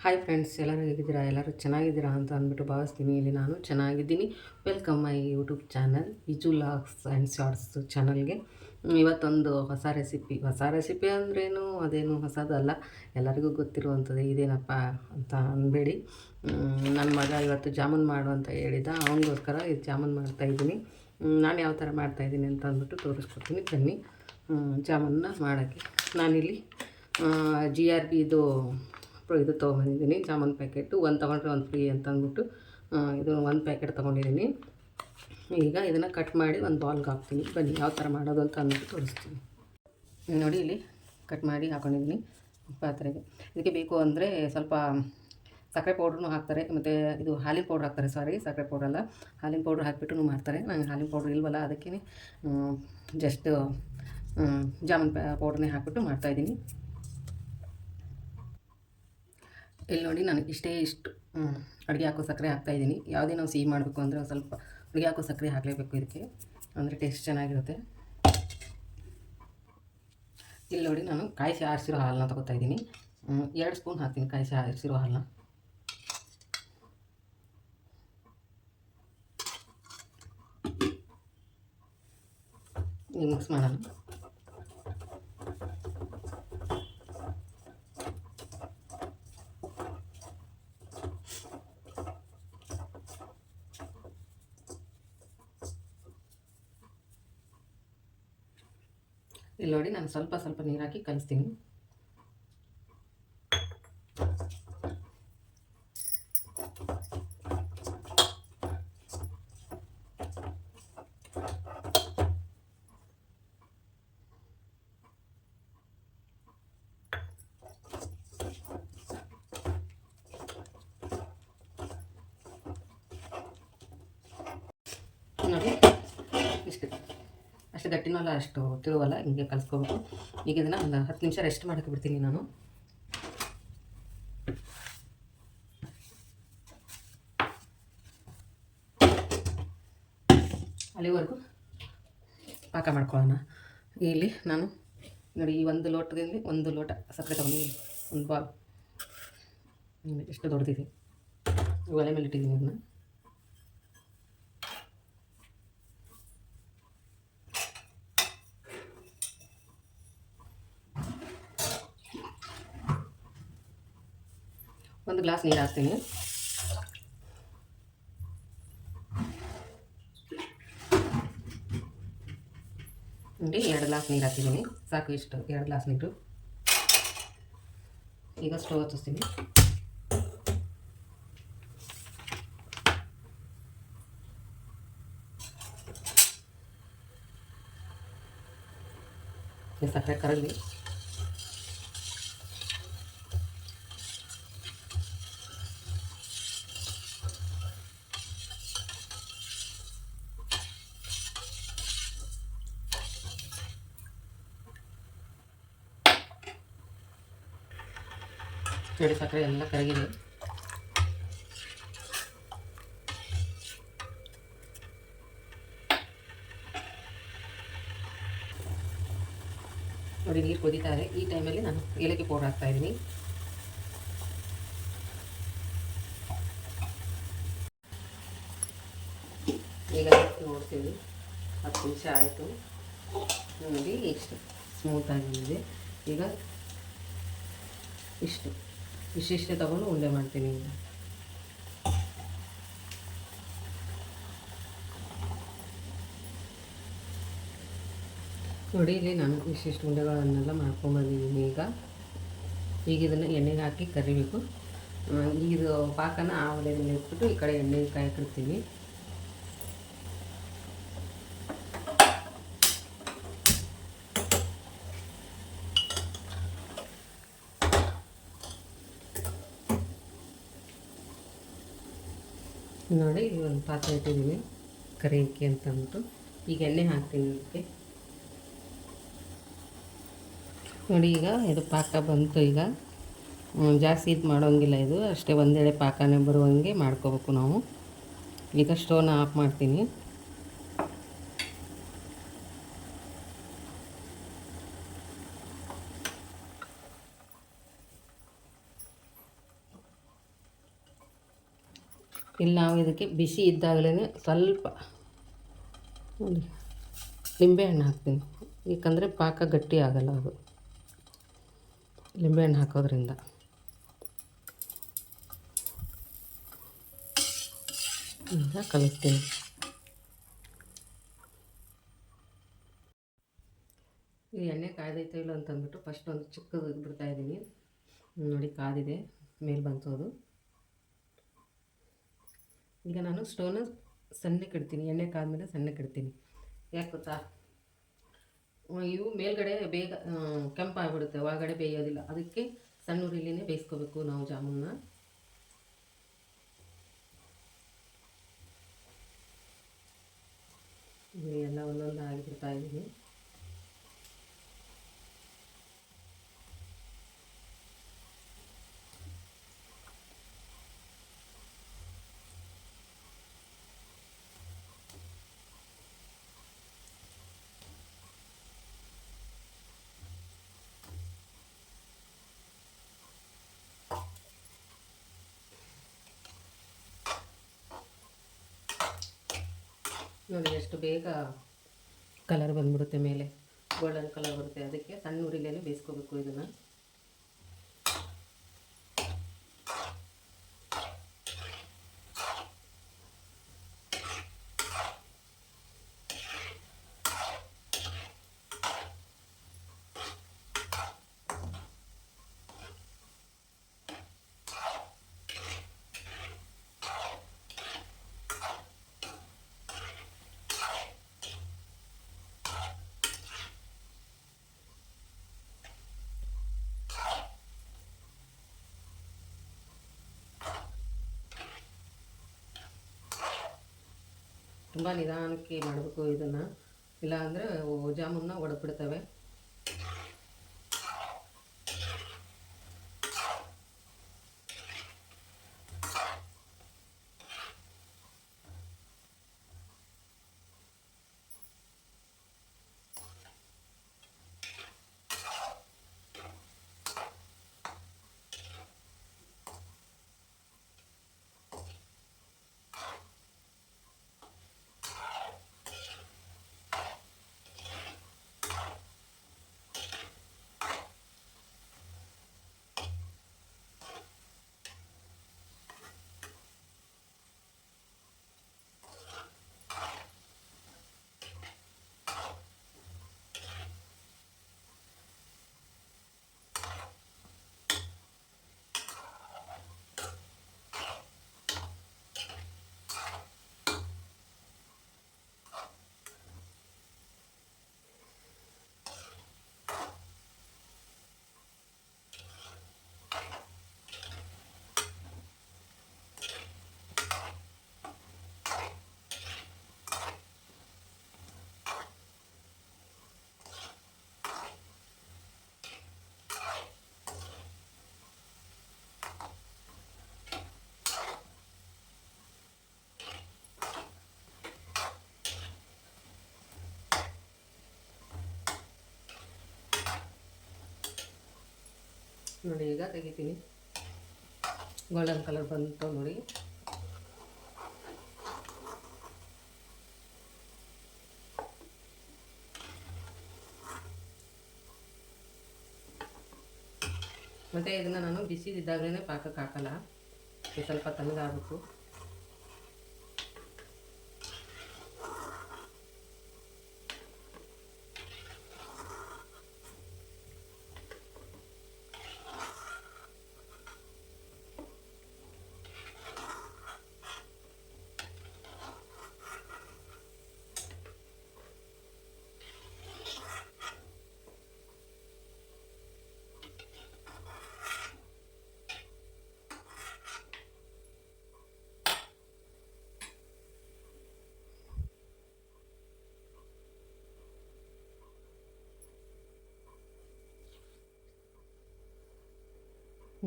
Hi friends, ಎಲ್ಲರೂ ಹೇಗಿದ್ದೀರಾ? ಎಲ್ಲರೂ ಚೆನ್ನಾಗಿದ್ದೀರಾ ಅಂತ ಅಂದ್ಬಿಟ್ಟು ಭಾವಿಸ್ತೀನಿ. ಇಲ್ಲಿ ನಾನು ಚೆನ್ನಾಗಿದ್ದೀನಿ. Welcome my YouTube channel Viju logs and shorts ಚಾನಲ್ಗೆ. ಇವತ್ತೊಂದು ಹೊಸ ರೆಸಿಪಿ ಅಂದ್ರೇನು ಅದೇನು ಹೊಸದಲ್ಲ, ಎಲ್ಲರಿಗೂ ಗೊತ್ತಿರುವಂಥದ್ದು. ಇದೇನಪ್ಪ ಅಂತ ಅನ್ಬೇಡಿ. ನನ್ನ ಮಗ ಇವತ್ತು ಜಾಮೂನ್ ಮಾಡು ಅಂತ ಹೇಳಿದ, ಅವನಿಗೋಸ್ಕರ ಇದು ಜಾಮೂನ್ ಮಾಡ್ತಾಯಿದ್ದೀನಿ. ನಾನು ಯಾವ ಥರ ಮಾಡ್ತಾಯಿದ್ದೀನಿ ಅಂತ ಅಂದ್ಬಿಟ್ಟು ತೋರಿಸ್ಕೊಡ್ತೀನಿ, ಬನ್ನಿ. ಜಾಮೂನ್ನ ಮಾಡೋಕ್ಕೆ ನಾನಿಲ್ಲಿ GRB ಇದು ತೊಗೊಂಡಿದ್ದೀನಿ, ಜಾಮೂನ್ ಪ್ಯಾಕೆಟು. ಒಂದು ತೊಗೊಂಡ್ರೆ ಒಂದು ಫ್ರೀ ಅಂತ ಅಂದ್ಬಿಟ್ಟು ಇದು ಒಂದು ಪ್ಯಾಕೆಟ್ ತೊಗೊಂಡಿದ್ದೀನಿ. ಈಗ ಇದನ್ನು ಕಟ್ ಮಾಡಿ ಒಂದು ಬೌಲ್ಗೆ ಹಾಕ್ತೀನಿ. ಬನ್ನಿ ಯಾವ ಥರ ಮಾಡೋದು ಅಂತ ಅಂದ್ಬಿಟ್ಟು ತೋರಿಸ್ತೀನಿ. ನೋಡಿ, ಇಲ್ಲಿ ಕಟ್ ಮಾಡಿ ಹಾಕ್ಕೊಂಡಿದ್ದೀನಿ ಪಾತ್ರೆಗೆ. ಇದಕ್ಕೆ ಬೇಕು ಅಂದರೆ ಸ್ವಲ್ಪ ಸಕ್ಕರೆ ಪೌಡ್ರೂ ಹಾಕ್ತಾರೆ, ಮತ್ತು ಇದು ಹಾಲಿನ ಪೌಡ್ರ್ ಹಾಕ್ತಾರೆ. ಸಕ್ಕರೆ ಪೌಡ್ರಲ್ಲ, ಹಾಲಿನ ಪೌಡ್ರ್ ಹಾಕಿಬಿಟ್ಟು ಮಾಡ್ತಾರೆ. ನಂಗೆ ಹಾಲಿನ ಪೌಡ್ರ್ ಇಲ್ವಲ್ಲ, ಅದಕ್ಕೇ ಜಸ್ಟ್ ಜಾಮೂನ್ ಪೌಡ್ರನ್ನೇ ಹಾಕಿಬಿಟ್ಟು ಮಾಡ್ತಾಯಿದ್ದೀನಿ. ಇಲ್ಲಿ ನೋಡಿ, ನಾನು ಇಷ್ಟು ಅಡುಗೆ ಹಾಕೋ ಸಕ್ಕರೆ ಹಾಕ್ತಾಯಿದ್ದೀನಿ. ಯಾವುದೇ ನಾವು ಸಿಹಿ ಮಾಡಬೇಕು ಅಂದರೆ ಒಂದು ಸ್ವಲ್ಪ ಅಡುಗೆ ಹಾಕೋ ಸಕ್ಕರೆ ಹಾಕಲೇಬೇಕು ಇದಕ್ಕೆ, ಅಂದರೆ ಟೇಸ್ಟ್ ಚೆನ್ನಾಗಿರುತ್ತೆ. ಇಲ್ಲಿ ನೋಡಿ, ನಾನು ಕಾಯಿಸಿ ಆರಿಸಿರೋ ಹಾಲನ್ನ ತೊಗೋತಾ ಇದ್ದೀನಿ. 2 ಸ್ಪೂನ್ ಹಾಕ್ತೀನಿ ಕಾಯಿಸಿ ಆರಿಸಿರೋ ಹಾಲನ್ನ. ಈಗ ಮಿಕ್ಸ್ ಮಾಡೋಣ. ಇಲ್ಲಿ ನೋಡಿ, ನಾನು ಸ್ವಲ್ಪ ನೀರು ಹಾಕಿ ಕಲಿಸ್ತೀನಿ. ನೋಡಿ, ಅಷ್ಟು ಗಟ್ಟಿನೂ ಅಲ್ಲ, ಅಷ್ಟು ತಿಳುವಲ್ಲ, ಹಿಂಗೆ ಕಲಿಸ್ಕೋಬೇಕು. ಈಗ ಇದನ್ನು ಒಂದು 10 ನಿಮಿಷ ರೆಸ್ಟ್ ಮಾಡೋಕ್ಕೆ ಬಿಡ್ತೀನಿ ನಾನು. ಅಲ್ಲಿವರೆಗೂ ಪಾಕ ಮಾಡ್ಕೊಳ್ಳೋಣ. ಇಲ್ಲಿ ನಾನು ನೋಡಿ, ಈ 1 ಲೋಟದಿಂದ 1 ಲೋಟ ಸಕ್ಕರೆ ತೊಗೊಂಡಿದ್ದೀನಿ. ಒಂದು ಬಾಲ್ ಎಷ್ಟು ದೊಡ್ಡದಿದೆ, ಒಲೆ ಮೇಲೆ ಇಟ್ಟಿದ್ದೀನಿ ಇದನ್ನ. ಒಂದು ಗ್ಲಾಸ್ ನೀರು ಹಾಕ್ತೀನಿ. ನೋಡಿ, 2 ಗ್ಲಾಸ್ ನೀರು ಹಾಕಿದ್ದೀನಿ, ಸಾಕು. ಇಷ್ಟು 2 ಗ್ಲಾಸ್ ನೀರು. ಈಗ ಸ್ಟವ್ ಹಚ್ಚಿಸ್ತೀನಿ. ಸಕ್ಕರೆ ಕರಗಲಿ. ನೋಡಿ, ಸಕ್ಕರೆ ಎಲ್ಲ ಕರಗಿದೆ. ನೋಡಿ, ನೀರು ಕುದೀತಾರೆ. ಈ ಟೈಮಲ್ಲಿ ನಾನು ಏಲಕ್ಕಿ ಪೌಡರ್ ಹಾಕ್ತಾಯಿದ್ದೀನಿ. ಈಗ ನೋಡ್ತೀವಿ, 10 ನಿಮಿಷ ಆಯಿತು. ನೋಡಿ, ಇಷ್ಟು ಸ್ಮೂತಾಗಿದೆ. ಈಗ ಇಷ್ಟಿಷ್ಟೇ ತಗೊಂಡು ಉಂಡೆ ಮಾಡ್ತೀನಿ. ಈಗ ನೋಡಿ, ಇಲ್ಲಿ ನಾನು ಇಷ್ಟಿಷ್ಟು ಉಂಡೆಗಳನ್ನೆಲ್ಲ ಮಾಡ್ಕೊಂಬಂದಿದ್ದೀನಿ. ಈಗ ಇದನ್ನು ಎಣ್ಣೆಗೆ ಹಾಕಿ ಕರಿಬೇಕು. ಇದು ಪಾಕನ ಆ ಒಲೆ ಮೇಲೆ ಇಟ್ಬಿಟ್ಟು ಈ ಕಡೆ ಎಣ್ಣೆ ಕಾಯಕ್ಕಿಡ್ತೀನಿ. ನೋಡಿ, ಈ ಒಂದು ಪಾತ್ರೆ ಇಟ್ಟಿದ್ದೀನಿ ಕರಿಯಕ್ಕೆ ಅಂತ ಅಂದ್ಬಿಟ್ಟು. ಈಗ ಎಣ್ಣೆ ಹಾಕ್ತೀನಿ ಇದಕ್ಕೆ. ನೋಡಿ, ಈಗ ಇದು ಪಾಕ ಬಂತು. ಈಗ ಜಾಸ್ತಿ ಇದು ಮಾಡೋಂಗಿಲ್ಲ, ಇದು ಅಷ್ಟೇ ಒಂದೆಳೆ ಪಾಕನೇ ಬರುವಂಗೆ ಮಾಡ್ಕೋಬೇಕು ನಾವು. ಈಗ ಸ್ಟವ್ನ ಆಫ್ ಮಾಡ್ತೀನಿ. ಇಲ್ಲಿ ನಾವು ಇದಕ್ಕೆ ಬಿಸಿ ಇದ್ದಾಗಲೇ ಸ್ವಲ್ಪ ನೋಡಿ ಲಿಂಬೆಹಣ್ಣು ಹಾಕ್ತೀನಿ, ಏಕೆಂದರೆ ಪಾಕ ಗಟ್ಟಿ ಆಗಲ್ಲ ಅದು ಲಿಂಬೆಹಣ್ಣು ಹಾಕೋದ್ರಿಂದ. ಈಗ ಕಲಿಸ್ತೀನಿ. ಈ ಎಣ್ಣೆ ಕಾಯ್ದೈತೆ ಇಲ್ಲ ಅಂತಂದ್ಬಿಟ್ಟು ಫಸ್ಟ್ ಒಂದು ಚಿಕ್ಕದು ಬಿಡ್ತಾಯಿದ್ದೀನಿ. ನೋಡಿ ಕಾದಿದೆ, ಮೇಲೆ ಬಂತೋದು. ಈಗ ನಾನು ಸ್ಟೋವ್ನ ಸಣ್ಣಕ್ಕೆ ಇಡ್ತೀನಿ, ಎಣ್ಣೆ ಕಾದ್ಮೇಲೆ ಸಣ್ಣಕ್ಕೆ ಇಡ್ತೀನಿ. ಯಾಕೆ ಗೊತ್ತಾ, ಇವು ಮೇಲ್ಗಡೆ ಬೇಗ ಕೆಂಪಾಗ್ಬಿಡುತ್ತೆ, ಒಳಗಡೆ ಬೇಯೋದಿಲ್ಲ. ಅದಕ್ಕೆ ಸಣ್ಣ ಉರಿಲಿನೇ ಬೇಯಿಸ್ಕೋಬೇಕು ನಾವು ಜಾಮೂನ್ನ. ಎಲ್ಲ ಒಂದೊಂದು ಆಗಿಬಿಡ್ತಾ ಇದ್ದೀನಿ. ನೋಡಿ ಎಷ್ಟು ಬೇಗ ಕಲರ್ ಬಂದ್ಬಿಡುತ್ತೆ, ಮೇಲೆ ಗೋಲ್ಡನ್ ಕಲರ್ ಬರುತ್ತೆ. ಅದಕ್ಕೆ ಸಣ್ಣ ಉರಿಲೇ ಬೇಯಿಸ್ಕೋಬೇಕು ಇದನ್ನು. ತುಂಬ ನಿಧಾನಕ್ಕೆ ಮಾಡಬೇಕು ಇದನ್ನು, ಇಲ್ಲ ಅಂದರೆ ಜಾಮೂನ್ನ ಒಡೆದ್ಬಿಡ್ತವೆ. ನೋಡಿ ಈಗ ತೆಗಿತೀನಿ, ಗೋಲ್ಡನ್ ಕಲರ್ ಬಂತು ನೋಡಿ. ಮತ್ತು ಇದನ್ನು ನಾನು ಬಿಸಿದಿದ್ದಾಗಲೇ ಪಾಕಕ್ಕೆ ಹಾಕಲ್ಲ, ಸ್ವಲ್ಪ ತಣ್ಣಗಾಗಬೇಕು.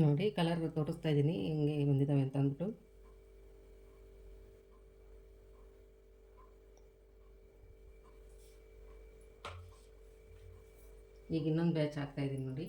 ನೋಡಿ ಕಲರ್ ತೋರಿಸ್ತಾ ಇದ್ದೀನಿ ಹೆಂಗೆ ಬಂದಿದ್ದಾವೆ ಅಂತ ಅಂದ್ಬಿಟ್ಟು. ಈಗ ಇನ್ನೊಂದು ಬ್ಯಾಚ್ ಹಾಕ್ತಾ ಇದ್ದೀನಿ ನೋಡಿ.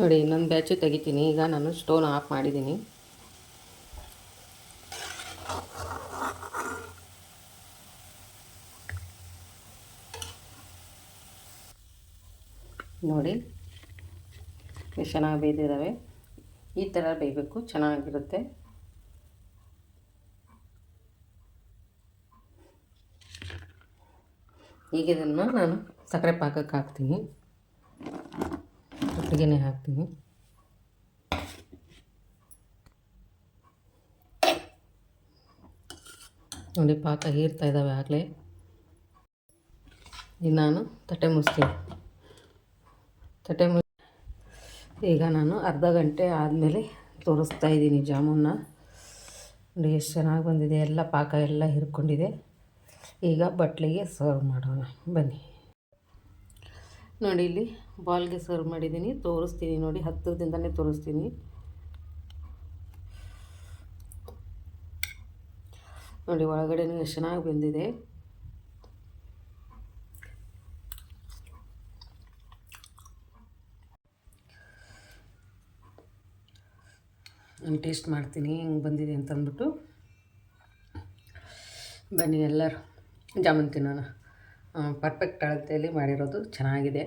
ನೋಡಿ ಇನ್ನೊಂದು ಬ್ಯಾಚು ತೆಗಿತೀನಿ. ಈಗ ನಾನು ಸ್ಟೋನ್ ಆಫ್ ಮಾಡಿದ್ದೀನಿ. ನೋಡಿ ಎಷ್ಟು ಚೆನ್ನಾಗಿ ಬೇಯ್ದಿದ್ದಾವೆ. ಈ ಥರ ಬೇಯಬೇಕು, ಚೆನ್ನಾಗಿರುತ್ತೆ. ಈಗ ಇದನ್ನು ನಾನು ಸಕ್ಕರೆ ಪಾಕಕ್ಕೆ ಹಾಕ್ತೀನಿ. ಒಟ್ಟಿಗೆ ಹಾಕ್ತೀನಿ. ನೋಡಿ ಪಾಕ ಹೀರ್ತಾ ಇದ್ದಾವೆ ಆಗಲೇ. ಈಗ ನಾನು ತಟ್ಟೆ ಮುಚ್ತೀನಿ. ಈಗ ನಾನು ಅರ್ಧ ಗಂಟೆ ಆದಮೇಲೆ ತೋರಿಸ್ತಾ ಇದ್ದೀನಿ ಜಾಮೂನ್ನ. ನೋಡಿ ಎಷ್ಟು ಚೆನ್ನಾಗಿ ಬಂದಿದೆ, ಎಲ್ಲ ಪಾಕ ಎಲ್ಲ ಹಿರ್ಕೊಂಡಿದೆ. ಈಗ ಬಟ್ಲಿಗೆ ಸರ್ವ್ ಮಾಡೋಣ ಬನ್ನಿ. ನೋಡಿ ಇಲ್ಲಿ ಬಾಲ್ಗೆ ಸರ್ವ್ ಮಾಡಿದ್ದೀನಿ, ತೋರಿಸ್ತೀನಿ ನೋಡಿ, ಹತ್ತಿರದಿಂದನೇ ತೋರಿಸ್ತೀನಿ. ನೋಡಿ ಒಳಗಡೆನೂ ಎಷ್ಟು ಚೆನ್ನಾಗಿ ಬಂದಿದೆ. ನಾನು ಟೇಸ್ಟ್ ಮಾಡ್ತೀನಿ ಹೆಂಗೆ ಬಂದಿದೆ ಅಂತಂದ್ಬಿಟ್ಟು. ಬನ್ನಿ ಎಲ್ಲರೂ ಜಾಮೂನ್ ತಿನ್ನೋಣ. ಪರ್ಫೆಕ್ಟ್ ಅಳತೆಯಲ್ಲಿ ಮಾಡಿರೋದು, ಚೆನ್ನಾಗಿದೆ.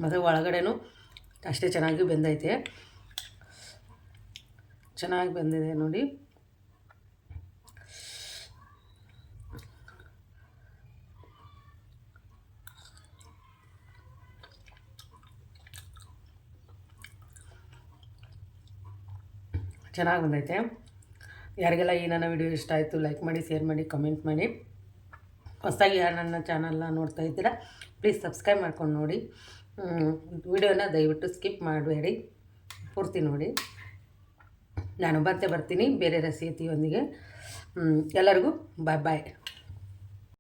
ಮತ್ತು ಒಳಗಡೆನೂ ಅಷ್ಟೇ ಚೆನ್ನಾಗಿ ಬೆಂದೈತೆ, ಚೆನ್ನಾಗಿ ಬಂದಿದೆ ನೋಡಿ. ಚೆನ್ನಾಗಿ ಬಂದೈತೆ. ಯಾರಿಗೆಲ್ಲ ಈ ನನ್ನ ವಿಡಿಯೋ ಇಷ್ಟ ಆಯಿತು ಲೈಕ್ ಮಾಡಿ, ಶೇರ್ ಮಾಡಿ, ಕಮೆಂಟ್ ಮಾಡಿ. ಹೊಸದಾಗಿ ಯಾರು ನನ್ನ ಚಾನಲ್ನ ನೋಡ್ತಾ ಇದ್ದೀರಾ ಪ್ಲೀಸ್ ಸಬ್ಸ್ಕ್ರೈಬ್ ಮಾಡ್ಕೊಂಡು ನೋಡಿ. ವಿಡಿಯೋನ ದಯವಿಟ್ಟು ಸ್ಕಿಪ್ ಮಾಡಬೇಡಿ, ಪೂರ್ತಿ ನೋಡಿ. ನಾನು ಬರ್ತೀನಿ ಬೇರೆ ರೆಸಿಪಿಯೊಂದಿಗೆ. ಎಲ್ಲರಿಗೂ ಬಾಯ್ ಬಾಯ್.